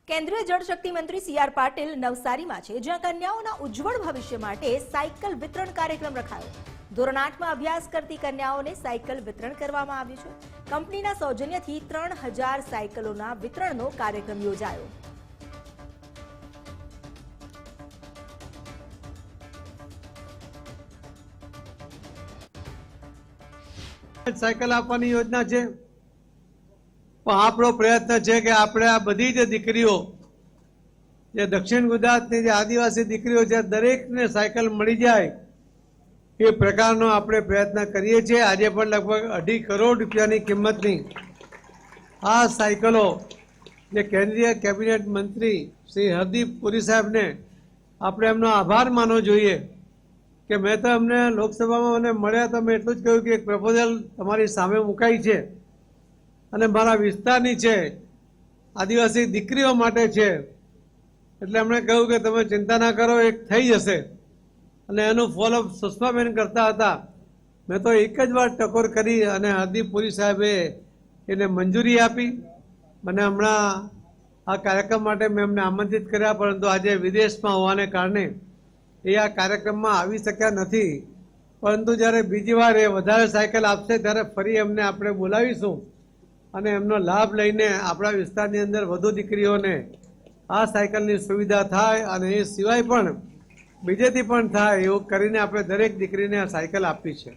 કેન્દ્રીય જળશક્તિ મંત્રી સી.આર. પાટીલ નવસારીમાં છે, જ્યાં કન્યાઓના ઉજ્જવળ ભવિષ્ય માટે સાયકલ વિતરણ કાર્યક્રમ રખાયો. ધોરણ 8માં અભ્યાસ કરતી કન્યાઓને સાયકલ વિતરણ કરવામાં આવ્યું છે. કંપનીના સૌજન્યથી 3000 સાયકલોના વિતરણનો કાર્યક્રમ યોજાયો. સાયકલ આપવાની યોજના છે, પણ આપણો પ્રયત્ન છે કે આપણે આ બધી જ દીકરીઓ જે દક્ષિણ ગુજરાતની જે આદિવાસી દીકરીઓ છે દરેકને સાયકલ મળી જાય એ પ્રકારનો આપણે પ્રયત્ન કરીએ છીએ. આજે પણ લગભગ 2.5 કરોડ રૂપિયાની કિંમતની આ સાયકલો જે કેન્દ્રીય કેબિનેટ મંત્રી શ્રી હરદીપ પુરી સાહેબને આપણે એમનો આભાર માનવો જોઈએ કે મેં તો અમને લોકસભામાં મને મળ્યા તો મેં એટલું જ કહ્યું કે એક પ્રપોઝલ તમારી સામે મુકાઈ છે અને મારા વિસ્તારની છે, આદિવાસી દીકરીઓ માટે છે, એટલે એમણે કહ્યું કે તમે ચિંતા ના કરો, એક થઈ જશે. અને એનું ફોલોઅપ સુષ્માબેન કરતા હતા. મેં તો એક જ વાર ટકોર કરી અને હરદીપ પુરી સાહેબે એને મંજૂરી આપી. મને હમણાં આ કાર્યક્રમ માટે મેં એમને આમંત્રિત કર્યા, પરંતુ આજે વિદેશમાં હોવાને કારણે એ આ કાર્યક્રમમાં આવી શક્યા નથી. પરંતુ જ્યારે બીજી વાર એ વધારે સાયકલ આપશે ત્યારે ફરી એમને આપણે બોલાવીશું અને એમનો લાભ લઈને આપણા વિસ્તારની અંદર વધુ દીકરીઓને આ સાયકલની સુવિધા થાય અને એ સિવાય પણ બીજેથી પણ થાય એવું કરીને આપણે દરેક દીકરીને આ સાયકલ આપી છે.